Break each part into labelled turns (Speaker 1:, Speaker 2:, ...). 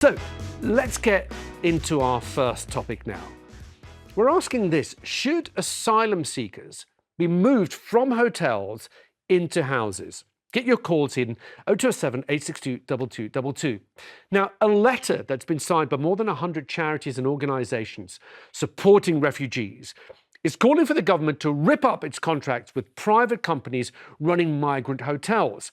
Speaker 1: So let's get into our first topic now. We're asking this: should asylum seekers be moved from hotels into houses? Get your calls in 0207 862 2222. Now, a letter that's been signed by more than 100 charities and organisations supporting refugees is calling for the government to rip up its contracts with private companies running migrant hotels.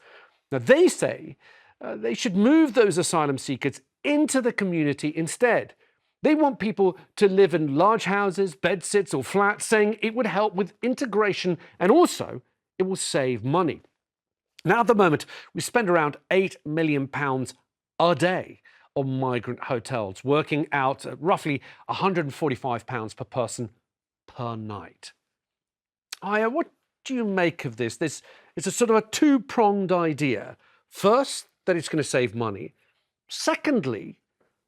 Speaker 1: Now, they say they should move those asylum seekers into the community instead. They want people to live in large houses, bedsits or flats, saying it would help with integration and also it will save money. Now, at the moment, we spend around £8 million a day on migrant hotels, working out at roughly £145 per person per night. Aya, what do you make of this? It's a sort of a two-pronged idea. First, that it's going to save money. Secondly,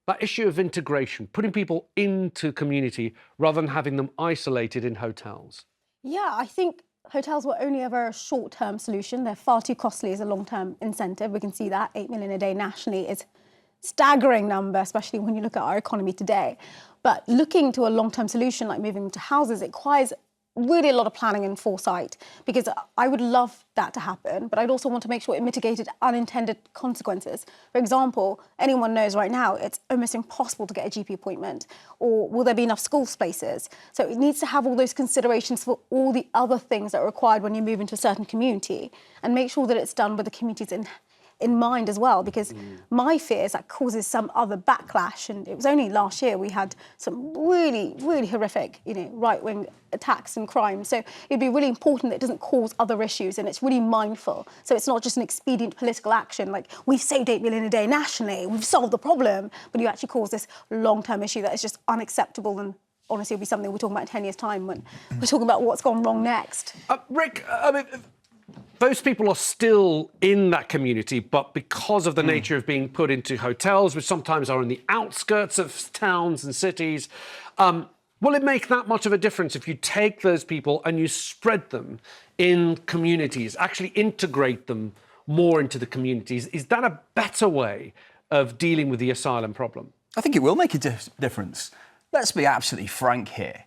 Speaker 1: that issue of integration, putting people into community rather than having them isolated in hotels.
Speaker 2: Yeah, I think hotels were only ever a short-term solution. They're far too costly as a long-term incentive. We can see that 8 million a day nationally is a staggering number, especially when you look at our economy today. But looking to a long-term solution like moving to houses, it requires really a lot of planning and foresight, because I would love that to happen, but I'd also want to make sure it mitigated unintended consequences. For example, anyone knows right now it's almost impossible to get a GP appointment, or will there be enough school spaces? So it needs to have all those considerations for all the other things that are required when you move into a certain community, and make sure that it's done with the communities in mind as well, because my fear is that causes some other backlash. And it was only last year we had some really, really horrific, right-wing attacks and crime. So it'd be really important that it doesn't cause other issues, and it's really mindful. So it's not just an expedient political action, like we've saved 8 million a day nationally, we've solved the problem, but you actually cause this long-term issue that is just unacceptable. And honestly, it'll be something we're talking about in 10 years' time when we're talking about what's gone wrong next.
Speaker 1: Rick, I mean, those people are still in that community, but because of the nature of being put into hotels, which sometimes are in the outskirts of towns and cities, will it make that much of a difference if you take those people and you spread them in communities, actually integrate them more into the communities? Is that a better way of dealing with the asylum problem?
Speaker 3: I think it will make a difference. Let's be absolutely frank here.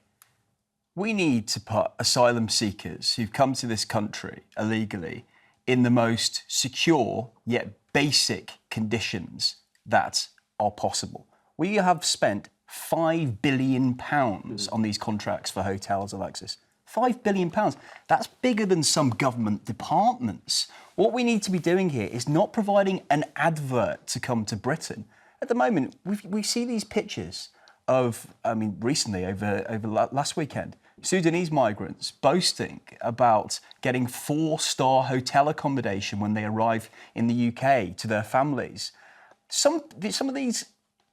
Speaker 3: We need to put asylum seekers who've come to this country illegally in the most secure yet basic conditions that are possible. We have spent £5 billion on these contracts for hotels, Alexis. £5 billion. That's bigger than some government departments. What we need to be doing here is not providing an advert to come to Britain. At the moment, we see these pictures of, recently, over last weekend, Sudanese migrants boasting about getting 4-star hotel accommodation when they arrive in the UK to their families. Some of these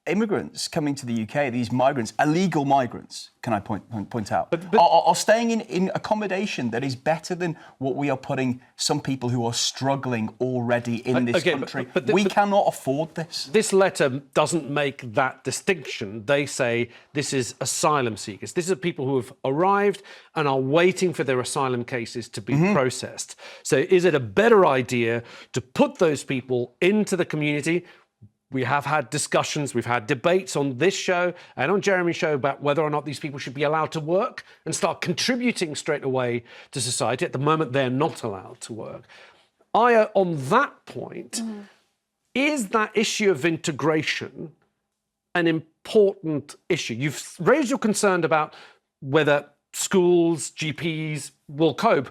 Speaker 3: immigrants coming to the UK, these migrants, illegal migrants, can I point out, are staying in accommodation that is better than what we are putting some people who are struggling already in this country. We cannot afford this.
Speaker 1: This letter doesn't make that distinction. They say this is asylum seekers. These are people who have arrived and are waiting for their asylum cases to be processed. So is it a better idea to put those people into the community? We have had discussions, we've had debates on this show and on Jeremy's show about whether or not these people should be allowed to work and start contributing straight away to society. At the moment, they're not allowed to work. Aya, on that point, is that issue of integration an important issue? You've raised your concern about whether schools, GPs will cope,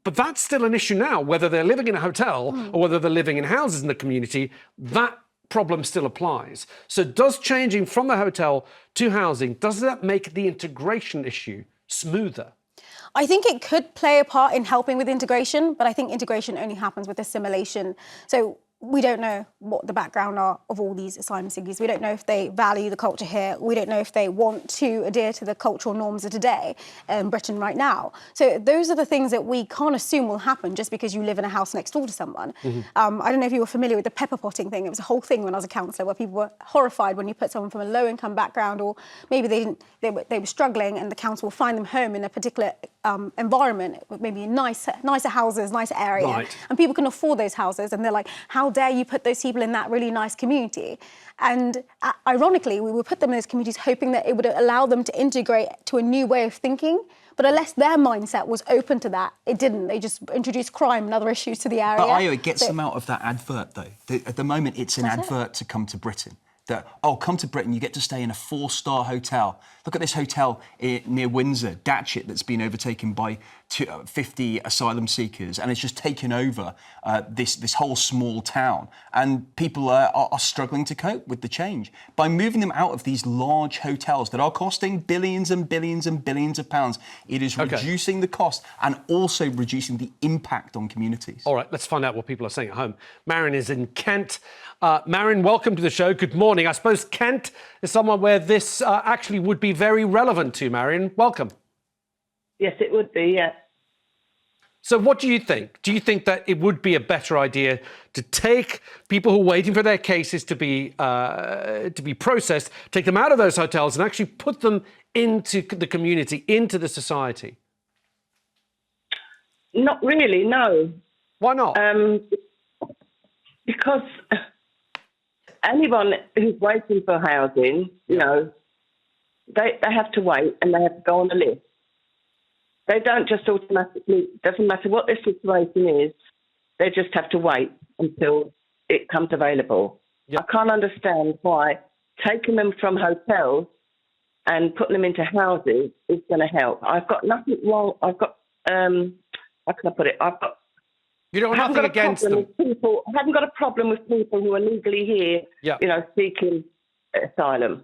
Speaker 1: but that's still an issue now, whether they're living in a hotel or whether they're living in houses in the community. That problem still applies. So does changing from the hotel to housing, does that make the integration issue smoother?
Speaker 2: I think it could play a part in helping with integration, but I think integration only happens with assimilation. So we don't know what the background are of all these asylum seekers. We don't know if they value the culture here. We don't know if they want to adhere to the cultural norms of today in Britain right now. So those are the things that we can't assume will happen just because you live in a house next door to someone. I don't know if you were familiar with the pepper potting thing. It was a whole thing when I was a counsellor where people were horrified when you put someone from a low-income background, or maybe they were struggling, and the council will find them home in a particular environment, maybe nicer houses, nicer area, and people can afford those houses, and they're like, how how dare you put those people in that really nice community? And ironically, we would put them in those communities hoping that it would allow them to integrate to a new way of thinking. But unless their mindset was open to that, it didn't. They just introduced crime and other issues to the area.
Speaker 3: But Ayo, it gets them out of that advert, though. At the moment, it's an advert to come to Britain. That, oh, come to Britain, you get to stay in a 4-star hotel. Look at this hotel near Windsor, Datchet, that's been overtaken by 50 asylum seekers, and it's just taken over this whole small town. And people are struggling to cope with the change. By moving them out of these large hotels that are costing billions and billions and billions of pounds, it is reducing the cost and also reducing the impact on communities.
Speaker 1: All right, let's find out what people are saying at home. Marion is in Kent. Marion, welcome to the show. Good morning. I suppose Kent is somewhere where this actually would be very relevant to, Marion. Welcome.
Speaker 4: Yes, it would be, yes.
Speaker 1: So what do you think? Do you think that it would be a better idea to take people who are waiting for their cases to be processed, take them out of those hotels and actually put them into the community, into the society?
Speaker 4: Not really, no.
Speaker 1: Why not?
Speaker 4: Because anyone who's waiting for housing, you know, they have to wait and they have to go on the list. They don't just automatically, doesn't matter what their situation is, they just have to wait until it comes available.
Speaker 1: Yep.
Speaker 4: I can't understand why taking them from hotels and putting them into houses is going to help. I've got nothing wrong. I've got, how can I put it?
Speaker 1: You don't have nothing against them.
Speaker 4: I haven't got a problem with people who are legally here, you know, seeking asylum.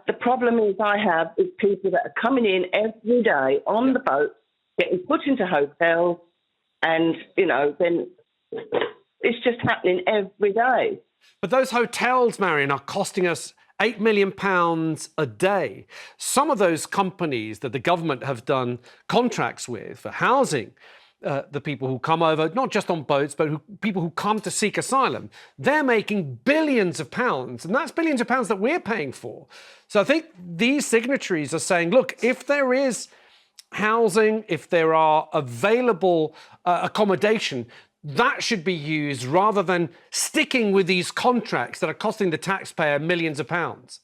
Speaker 4: The problem is people that are coming in every day on the boat, getting put into hotels, and, you know, then it's just happening every day.
Speaker 1: But those hotels, Marion, are costing us £8 million a day. Some of those companies that the government have done contracts with for housing the people who come over, not just on boats, but people who come to seek asylum, they're making billions of pounds, and that's billions of pounds that we're paying for. So I think these signatories are saying, look, if there is housing, if there are available accommodation, that should be used rather than sticking with these contracts that are costing the taxpayer millions of pounds.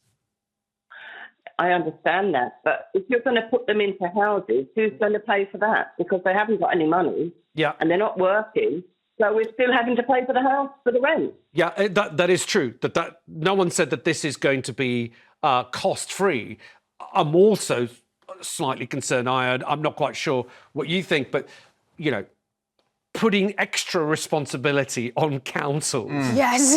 Speaker 4: I understand that, but if you're going to put them into houses, who's going to pay for that? Because they haven't got any money, and they're not working, so we're still having to pay for the house, for the rent.
Speaker 1: Yeah, that is true. That no one said that this is going to be cost-free. I'm also slightly concerned. I'm not quite sure what you think, but you know, putting extra responsibility on councils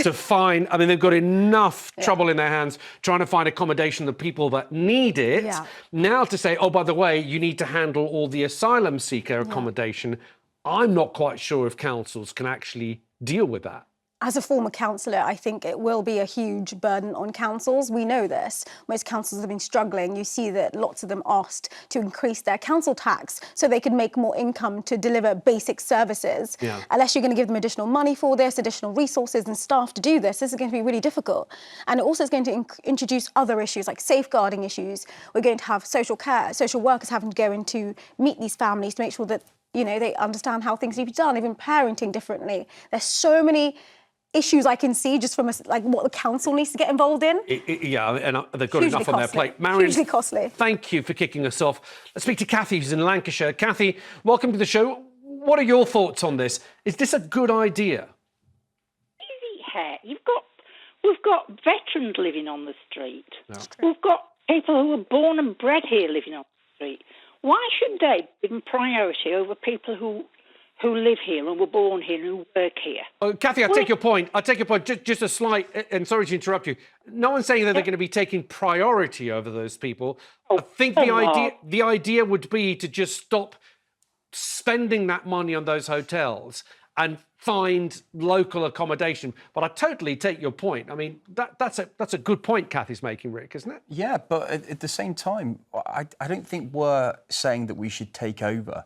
Speaker 1: to find, I mean, they've got enough trouble in their hands trying to find accommodation for the people that need it. Now to say, oh, by the way, you need to handle all the asylum seeker accommodation, I'm not quite sure if councils can actually deal with that.
Speaker 2: As a former councillor, I think it will be a huge burden on councils. We know this. Most councils have been struggling. You see that lots of them asked to increase their council tax so they could make more income to deliver basic services. Unless you're going to give them additional money for this, additional resources and staff to do this, this is going to be really difficult. And it also is going to introduce other issues like safeguarding issues. We're going to have social workers having to go in to meet these families to make sure that, you know, they understand how things need to be done, even parenting differently. There's so many issues I can see just from what the council needs to get involved in.
Speaker 1: And they've got
Speaker 2: Hugely
Speaker 1: enough on their
Speaker 2: costly.
Speaker 1: plate. Marion,
Speaker 2: Hugely costly.
Speaker 1: Thank you for kicking us off. Let's speak to Kathy, who's in Lancashire. Kathy, welcome to the show. What are your thoughts on this? Is this a good idea?
Speaker 5: We've got veterans living on the street. We've got people who were born and bred here living on the street. Why should they be given priority over people who live here and were born here and who work here?
Speaker 1: Oh, Kathy, I take your point. Just a slight, and sorry to interrupt you. No one's saying that they're going to be taking priority over those people. I think the idea would be to just stop spending that money on those hotels and find local accommodation. But I totally take your point. I mean, that's a good point Kathy's making, Rick, isn't it?
Speaker 3: Yeah, but at the same time, I don't think we're saying that we should take over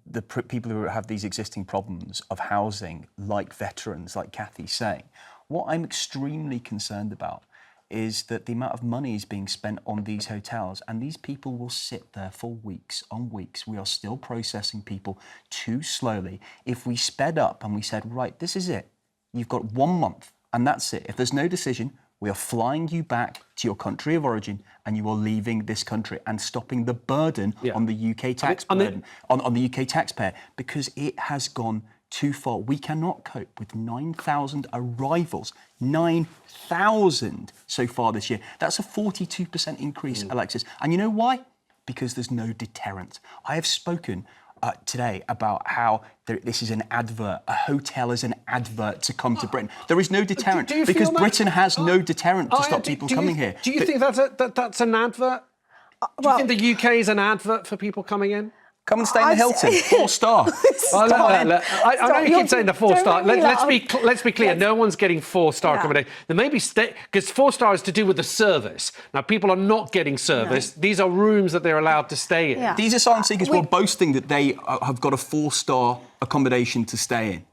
Speaker 3: the people who have these existing problems of housing, like veterans, like Kathy's saying. What I'm extremely concerned about is that the amount of money is being spent on these hotels, and these people will sit there for weeks on weeks. We are still processing people too slowly. If we sped up and we said, right, this is it. You've got 1 month, and that's it. If there's no decision, we are flying you back to your country of origin, and you are leaving this country and stopping the burden on the UK on the UK taxpayer, because it has gone too far. We cannot cope with 9,000 arrivals. 9,000 so far this year. That's a 42% increase, Alexis. And you know why? Because there's no deterrent. I have spoken today about how this is an advert. A hotel is an advert to come to Britain. There is no deterrent because Britain has no deterrent to stop people coming here.
Speaker 1: Do you think that's an advert? Do you think the UK is an advert for people coming in?
Speaker 3: Come and stay in the Hilton, 4-star.
Speaker 1: I know you keep saying the 4-star. Let's be clear. No one's getting 4-star accommodation. There may be because 4-star is to do with the service. Now people are not getting service. No. These are rooms that they're allowed to stay in.
Speaker 3: Yeah. These asylum seekers were boasting that they have got a 4-star accommodation to stay in.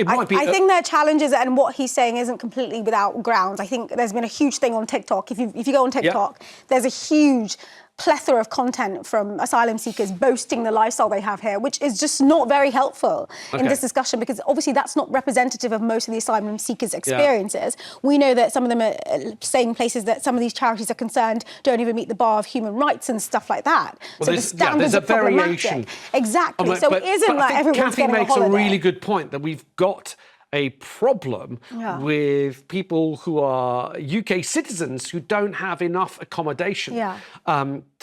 Speaker 2: I think there are challenges, and what he's saying isn't completely without grounds. I think there's been a huge thing on TikTok. If you go on TikTok, there's a huge plethora of content from asylum seekers boasting the lifestyle they have here, which is just not very helpful in this discussion, because obviously that's not representative of most of the asylum seekers' experiences. Yeah. We know that some of them are saying places that some of these charities are concerned don't even meet the bar of human rights and stuff like that.
Speaker 1: Well, so the standards are problematic.
Speaker 2: Exactly. So it isn't like everyone's getting a holiday.
Speaker 1: Kathy makes a really good point that we've got a problem with people who are UK citizens who don't have enough accommodation.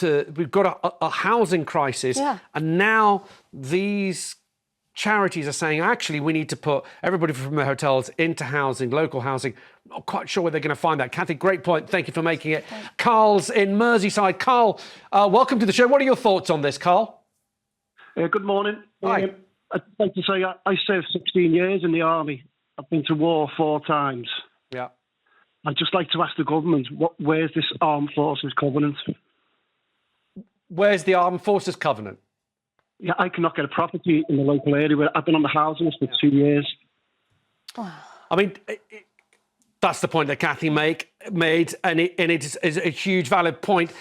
Speaker 1: We've got a housing crisis, and now these charities are saying, actually, we need to put everybody from the hotels into housing, local housing. Not quite sure where they're going to find that. Kathy, great point. Thank you for making it. Carl's in Merseyside. Carl, welcome to the show. What are your thoughts on this, Carl?
Speaker 6: Good morning.
Speaker 1: Hi.
Speaker 6: I'd like to say I served 16 years in the army. I've been to war 4 times.
Speaker 1: Yeah.
Speaker 6: I'd just like to ask the government, where's this Armed Forces Covenant?
Speaker 1: Where's the Armed Forces Covenant?
Speaker 6: Yeah, I cannot get a property in the local area. Where I've been on the housing list for 2 years.
Speaker 1: I mean, that's the point that Kathy made, and it is a huge valid point.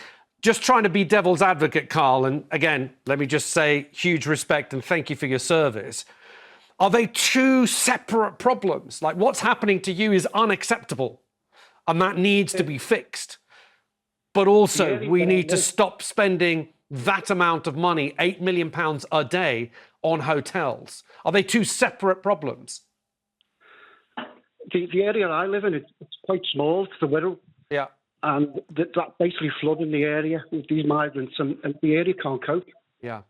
Speaker 1: Just trying to be devil's advocate, Carl, and again, let me just say huge respect and thank you for your service. Are they two separate problems? Like, what's happening to you is unacceptable, and that needs to be fixed. But also, we need to stop spending that amount of money, £8 million a day, on hotels. Are they two separate problems?
Speaker 6: The area I live in, it's quite small. It's the Wirral.
Speaker 1: Yeah.
Speaker 6: And that basically flooding the area with these migrants, and the area can't cope.
Speaker 1: Yeah,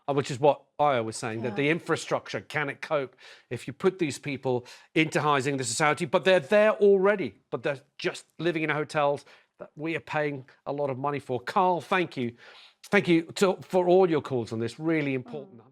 Speaker 1: which is what Ayo was saying, that the infrastructure, can it cope if you put these people into housing the society, but they're there already, but they're just living in hotels that we are paying a lot of money for. Carl, thank you. Thank you for all your calls on this, really important.